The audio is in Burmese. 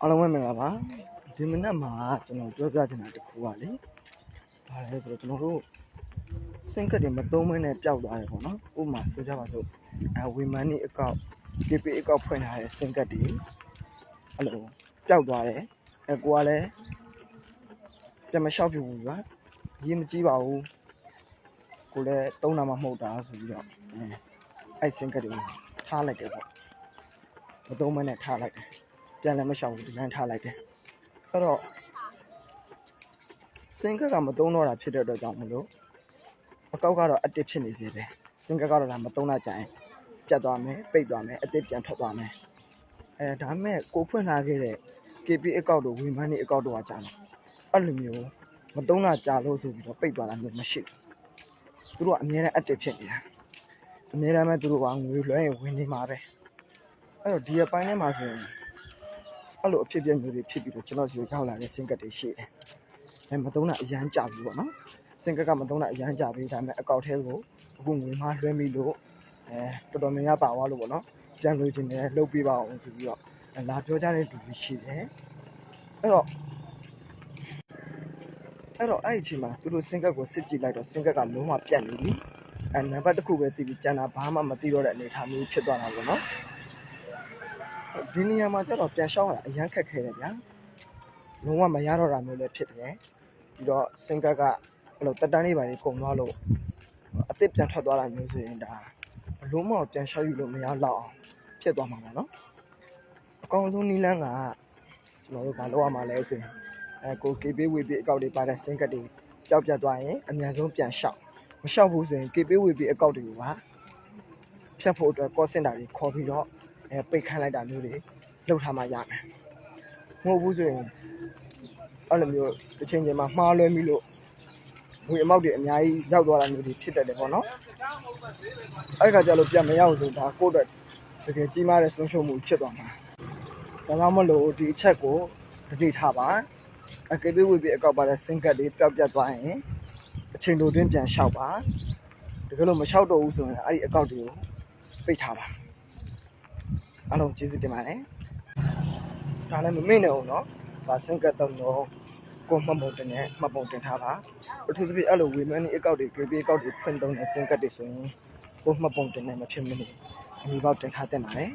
အားလုံးပဲမင်္ဂလာပါဒီမနက်မှာကျွန်တော်ပြောပြချင်တာတစ်ခုပါလေဒါလည်းဆိုတော့ကျွန်တော်တို့စင်ကတ်တွေမသုံးမနဲ့ပျောက်သွားတယ်ပေါ့နော်ဥပမာဆိုကြပါစို့ဝီမန်နီအကောင့် KP အကောင့်ဖွင့်ထားတဲ့စင်ကတ်တွေအဲ့လိုပျောက်သွားတယ်ကိုကလည်းပြန်မလျှောက်ပြဘူးကွာရေးမကြည့်ပါဘူးကိုလည်းသုံးတာမှမဟုတ်တာဆိုပြီးတော့အဲ့စင်ကတ်တွေထားလိုက်တယ်ပေါ့မသုံးမနဲ့ထားလိုက်တယ်ပြန်လည်းမလျှောက်ဘူးဒီတိုင်းထားလိုက်တယ်အဲ့တော့စင်ကတ်ကမသုံးတော့တာဖြစ်တဲ့အတွက်ကြောင့်မလို့အကောက်ကတော့အတစ်ဖြစ်နေစေတယ်စင်ကတ်ကတော့ဒါမသုံးတာကြရင်ပြတ်သွားမယ်ပိတ်သွားမယ်အတစ်ပြန်ထွက်သွားမယ်ဒါမဲ့ကိုဖွင့်ထားခဲ့တဲ့ KP အကောက်တို့ဝီမန်နီအကောက်တို့ကကြာတယ်အဲ့လိုမျိုးမသုံးတာကြာလို့ဆိုပြီးတော့ပိတ်သွားတာမျိုးမရှိဘူးသူတို့ကအများနဲ့အတစ်ဖြစ်နေတာအများနဲ့သူတို့ကငွေလွှဲရင်ဝင်နေမှာပဲအဲ့တော့ဒီအပိုင်းထဲမှာဆိုရင်အဲ့လိုအဖြစ်အပျက်မျိုးတွေဖြစ်ပြီးတော့ကျွန်တော်စီရောက်လာတဲ့စင်ကတ်တွေရှိတယ်မသုံးတာအရန်ကြပြီပေါ့နော်စင်ကတ်ကမသုံးတာအရန်ကြပြီဒါပေမဲ့အကောက်ထဲကိုအခုငွေမှားလွှဲမိလို့တော်တော်များများပါသွားလို့ပေါ့နော်ပြန်လို့ချင်းလည်းလှုပ်ပေးပါအောင်ဆိုပြီးတော့လာပြောကြတဲ့လူတွေရှိတယ်အဲ့တော့အဲ့ဒီအချိန်မှာသူတို့စင်ကတ်ကိုစစ်ကြည့်လိုက်တော့စင်ကတ်ကလုံးဝပြတ်နေပြီနံပါတ်တစ်ခုပဲသိပြီးကျန်တာဘာမှမသိတော့တဲ့အနေအထားမျိုးဖြစ်သွားတာပေါ့နော်ဒီနေရာမှာကျတော့ပြန်လျှောက်ရတာအရန်ခက်ခဲတယ်ဗျာလုံးဝမရတော့တာမျိုးလည်းဖြစ်တယ်ပြီးတော့စင်ကတ်ကအဲ့လိုတက်တန်းလေးပါလေးကုန်သွားလို့အစ်စ်ပြန်ထွက်သွားတာမျိုးဆိုရင်ဒါဘလုံးမပြန်လျှောက်ယူလို့မရတော့အောင်ဖြစ်သွားမှာပေါ့နော်အကောင်းဆုံးနီးလန်းကကျွန်တော်တို့ဘာလုပ်ရမှာလဲဆိုရင်ကို KP ဝေပြီးအကောက်တွေပါတဲ့စင်ကတ်တွေပျောက်ပြတ်သွားရင်အများဆုံးပြန်လျှောက်မလျှောက်ဘူးဆိုရင် KP ဝေပြီးအကောက်တွေကိုပါဖြတ်ဖို့အတွက် call center တွေခေါ်ပြီးတော့ပိတ်ခိုင်းလိုက်တာမျိုးတွေလုပ်ထားမှရမယ်မဟုတ်ဘူးဆိုရင်အဲ့လိုမျိုးတစ်ချိန်ချိန်မှာမှားလွဲမိလို့ငွေအမောက်တွေအများကြီးရောက်သွားတာမျိုးတွေဖြစ်တတ်တယ်ပေါ့နော်အဲ့ခါကျလို့ပြန်မရောက်ဆိုဒါကိုယ့်အတွက်တကယ်ကြီးမားတဲ့ဆုံးရှုံးမှုဖြစ်သွားမှာဒါမှမဟုတ်ဒီအချက်ကိုတတိထားပါKP ဝေပြီးအကောက်ပါတဲ့စင်ကတ်တွေပျောက်ပြတ်သွားရင်အချိန်တိုတွင်းပြန်လျှောက်ပါတကယ်လို့မလျှောက်တော့ဘူးဆိုရင်အဲ့ဒီအကောက်တွေကိုပိတ်ထားပါအားလုံးကျေးဇူးတင်ပါတယ်ဒါလည်းမမေ့နဲ့အောင်နော်ဒါစင်ကတ်တော့ကိုမှတ်ပုံတင်နဲ့မှတ်ပုံတင်ထားပါအထူးသဖြင့်အဲ့လိုဝေမန်နီအကောက်တွေ KP အကောက်တွေဖွင့်သုံးတဲ့စင်ကတ်တွေဆိုရင်ကိုမှတ်ပုံတင်နဲ့မဖြစ်မနေအမိပေါက်တင်ထားတင်ပါတယ်